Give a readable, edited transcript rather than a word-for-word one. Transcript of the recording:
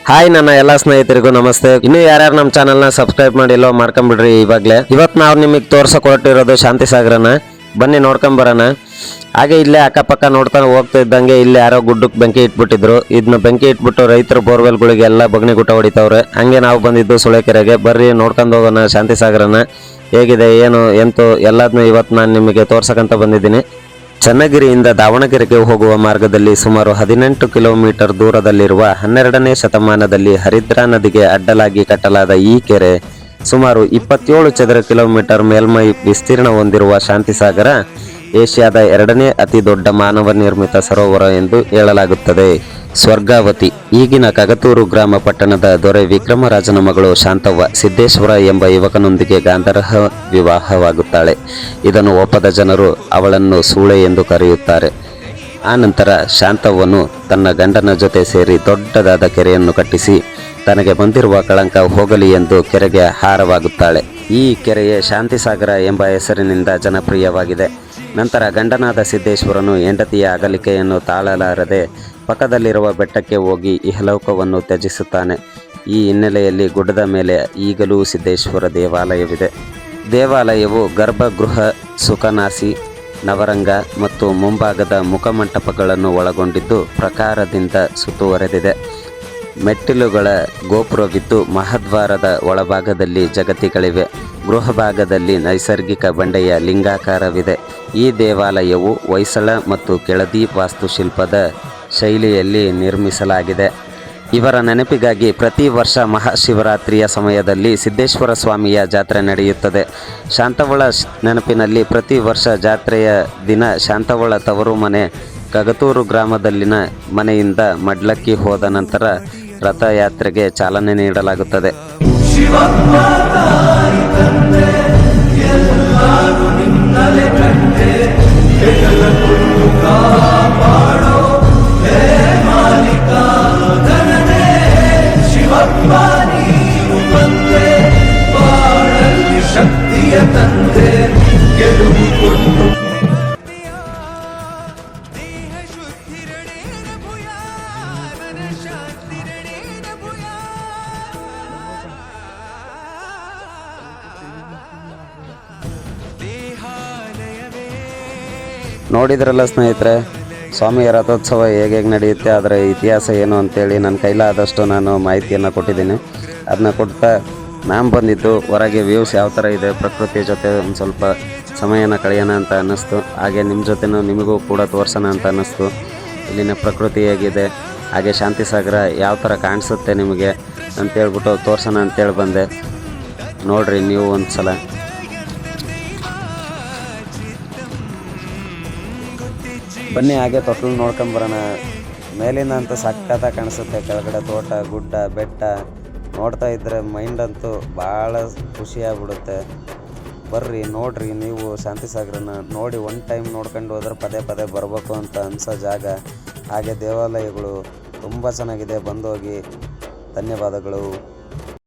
Hi ನನ್ನ ಎಲ್ಲ ಸ್ನೇಹಿತರಿಗೂ ನಮಸ್ತೆ. ಇನ್ನು ಯಾರ್ಯಾರು ನಮ್ಮ ಚಾನಲ್ನ ಸಬ್ಸ್ಕ್ರೈಬ್ ಮಾಡಿಲ್ಲೋ ಮಾಡ್ಕೊಂಬಿಡ್ರಿ ಇವಾಗಲೇ. ಇವತ್ತು ನಾವು ನಿಮಗೆ ತೋರ್ಸಕೊಟ್ಟಿರೋದು ಶಾಂತಿಸಾಗರನ. ಬನ್ನಿ ನೋಡ್ಕೊಂಬರೋಣ. ಹಾಗೆ ಇಲ್ಲೇ ಅಕ್ಕಪಕ್ಕ ನೋಡ್ತಾ ಹೋಗ್ತಾ ಇದ್ದಂಗೆ ಇಲ್ಲಿ ಯಾರೋ ಗುಡ್ಡಕ್ಕೆ ಬೆಂಕಿ ಇಟ್ಬಿಟ್ಟಿದ್ರು. ಇದನ್ನ ಬೆಂಕಿ ಇಟ್ಬಿಟ್ಟು ರೈತರು ಬೋರ್ವೆಲ್ಗಳಿಗೆಲ್ಲ ಬಗ್ನಿಗುಟ್ಟ ಹೊಡಿತಾವ್ರೆ. ಹಂಗೆ ನಾವು ಬಂದಿದ್ದು ಸುಳೆಕೆರೆಗೆ. ಬರ್ರಿ ನೋಡ್ಕೊಂಡು ಹೋಗೋಣ ಶಾಂತಿಸಾಗರನ. ಹೇಗಿದೆ ಏನು ಎಂತೂ ಎಲ್ಲದನ್ನೂ ಇವತ್ತು ನಾನು ನಿಮಗೆ ತೋರ್ಸಕ್ಕಂತ ಬಂದಿದ್ದೀನಿ. ಚನ್ನಗಿರಿಯಿಂದ ದಾವಣಗೆರೆಗೆ ಹೋಗುವ ಮಾರ್ಗದಲ್ಲಿ ಸುಮಾರು 18 ಕಿಲೋಮೀಟರ್ ದೂರದಲ್ಲಿರುವ 12ನೇ ಶತಮಾನದಲ್ಲಿ ಹರಿದ್ರಾ ನದಿಗೆ ಅಡ್ಡಲಾಗಿ ಕಟ್ಟಲಾದ ಈ ಕೆರೆ ಸುಮಾರು 27 ಚದರ ಕಿಲೋಮೀಟರ್ ಮೇಲ್ಮೈ ವಿಸ್ತೀರ್ಣ ಹೊಂದಿರುವ ಶಾಂತಿಸಾಗರ ಏಷ್ಯಾದ 2ನೇ ಅತಿ ದೊಡ್ಡ ಮಾನವ ನಿರ್ಮಿತ ಸರೋವರ ಎಂದು ಹೇಳಲಾಗುತ್ತದೆ. ಸ್ವರ್ಗಾವತಿ ಈಗಿನ ಕಗತೂರು ಗ್ರಾಮ ಪಟ್ಟಣದ ದೊರೆ ವಿಕ್ರಮರಾಜನ ಮಗಳು ಶಾಂತವ್ವ ಸಿದ್ದೇಶ್ವರ ಎಂಬ ಯುವಕನೊಂದಿಗೆ ಗಾಂಧರ್ಹ ವಿವಾಹವಾಗುತ್ತಾಳೆ. ಇದನ್ನು ಒಪ್ಪದ ಜನರು ಅವಳನ್ನು ಸೂಳೆ ಎಂದು ಕರೆಯುತ್ತಾರೆ. ಆನಂತರ ಶಾಂತವ್ವನು ತನ್ನ ಗಂಡನ ಜೊತೆ ಸೇರಿ ದೊಡ್ಡದಾದ ಕೆರೆಯನ್ನು ಕಟ್ಟಿಸಿ ತನಗೆ ಬಂದಿರುವ ಕಳಂಕ ಹೋಗಲಿ ಎಂದು ಕೆರೆಗೆ ಹಾರವಾಗುತ್ತಾಳೆ. ಈ ಕೆರೆಯೇ ಶಾಂತಿಸಾಗರ ಎಂಬ ಹೆಸರಿನಿಂದ ಜನಪ್ರಿಯವಾಗಿದೆ. ನಂತರ ಗಂಡನಾದ ಸಿದ್ದೇಶ್ವರನು ಹೆಂಡತಿಯ ಅಗಲಿಕೆಯನ್ನು ತಾಳಲಾರದೆ ಪಕ್ಕದಲ್ಲಿರುವ ಬೆಟ್ಟಕ್ಕೆ ಹೋಗಿ ಇಹಲೋಕವನ್ನು ತ್ಯಜಿಸುತ್ತಾನೆ. ಈ ಹಿನ್ನೆಲೆಯಲ್ಲಿ ಗುಡ್ಡದ ಮೇಲೆ ಈಗಲೂ ಸಿದ್ದೇಶ್ವರ ದೇವಾಲಯವಿದೆ. ದೇವಾಲಯವು ಗರ್ಭಗೃಹ, ಸುಖನಾಸಿ, ನವರಂಗ ಮತ್ತು ಮುಂಭಾಗದ ಮುಖಮಂಟಪಗಳನ್ನು ಒಳಗೊಂಡಿದ್ದು ಪ್ರಾಕಾರದಿಂದ ಸುತ್ತುವರೆದಿದೆ. ಮೆಟ್ಟಿಲುಗಳ ಗೋಪುರವಿದ್ದು ಮಹಾದ್ವಾರದ ಒಳಭಾಗದಲ್ಲಿ ಜಗತಿಗಳಿವೆ. ಗೃಹಭಾಗದಲ್ಲಿ ನೈಸರ್ಗಿಕ ಬಂಡೆಯ ಲಿಂಗಾಕಾರವಿದೆ. ಈ ದೇವಾಲಯವು ಹೊಯ್ಸಳ ಮತ್ತು ಕೆಳದಿ ವಾಸ್ತುಶಿಲ್ಪದ ಶೈಲಿಯಲ್ಲಿ ನಿರ್ಮಿಸಲಾಗಿದೆ. ಇವರ ನೆನಪಿಗಾಗಿ ಪ್ರತಿ ವರ್ಷ ಮಹಾಶಿವರಾತ್ರಿಯ ಸಮಯದಲ್ಲಿ ಸಿದ್ದೇಶ್ವರ ಸ್ವಾಮಿಯ ಜಾತ್ರೆ ನಡೆಯುತ್ತದೆ. ಶಾಂತವ್ವಳ ನೆನಪಿನಲ್ಲಿ ಪ್ರತಿ ವರ್ಷ ಜಾತ್ರೆಯ ದಿನ ಶಾಂತವ್ವಳ ತವರು ಮನೆ ಕಗತೂರು ಗ್ರಾಮದಲ್ಲಿನ ಮನೆಯಿಂದ ಮಡ್ಲಕ್ಕಿ ಹೋದ ನಂತರ ರಥಯಾತ್ರೆಗೆ ಚಾಲನೆ ನೀಡಲಾಗುತ್ತದೆ. ನೋಡಿದ್ರಲ್ಲ ಸ್ನೇಹಿತರೆ, ಸ್ವಾಮಿಯ ರಥೋತ್ಸವ ಹೇಗೆ ನಡೆಯುತ್ತೆ, ಅದರ ಇತಿಹಾಸ ಏನು ಅಂತೇಳಿ ನನ್ನ ಕೈಲಾದಷ್ಟು ನಾನು ಮಾಹಿತಿಯನ್ನು ಕೊಟ್ಟಿದ್ದೀನಿ. ಅದನ್ನ ಕೊಡ್ತಾ ನಾನು ಬಂದಿದ್ದು ಹೊರಗೆ ವ್ಯೂಸ್ ಯಾವ ಥರ ಇದೆ, ಪ್ರಕೃತಿಯ ಜೊತೆ ಒಂದು ಸ್ವಲ್ಪ ಸಮಯನ ಕಳೆಯೋಣ ಅಂತ ಅನ್ನಿಸ್ತು. ಹಾಗೆ ನಿಮ್ಮ ಜೊತೆನೂ ನಿಮಗೂ ಕೂಡ ತೋರಿಸೋಣ ಅಂತ ಅನ್ನಿಸ್ತು. ಇಲ್ಲಿನ ಪ್ರಕೃತಿ ಹೇಗಿದೆ, ಹಾಗೆ ಶಾಂತಿಸಾಗರ ಯಾವ ಥರ ಕಾಣಿಸುತ್ತೆ ನಿಮಗೆ ಅಂತೇಳ್ಬಿಟ್ಟು ತೋರಿಸೋಣ ಅಂತೇಳಿ ಬಂದೆ. ನೋಡಿರಿ ನೀವು ಒಂದು ಸಲ. ಬನ್ನಿ ಹಾಗೆ ತೊಟ್ಲು ನೋಡ್ಕೊಂಬರೋಣ. ಮೇಲಿಂದ ಅಂತೂ ಸಖತ್ತಾಗಿ ಕಾಣಿಸುತ್ತೆ. ಕೆಳಗಡೆ ತೋಟ, ಗುಡ್ಡ, ಬೆಟ್ಟ ನೋಡ್ತಾ ಇದ್ದರೆ ಮೈಂಡಂತೂ ಭಾಳ ಖುಷಿಯಾಗ್ಬಿಡುತ್ತೆ. ಬರ್ರಿ ನೋಡ್ರಿ ನೀವು ಶಾಂತಿಸಾಗರನ ನೋಡಿ. ಒನ್ ಟೈಮ್ ನೋಡ್ಕೊಂಡು ಹೋದ್ರೆ ಪದೇ ಪದೇ ಬರಬೇಕು ಅಂತ ಅನಿಸೋ ಜಾಗ. ಹಾಗೆ ದೇವಾಲಯಗಳು ತುಂಬ ಚೆನ್ನಾಗಿದೆ. ಬಂದೋಗಿ. ಧನ್ಯವಾದಗಳು.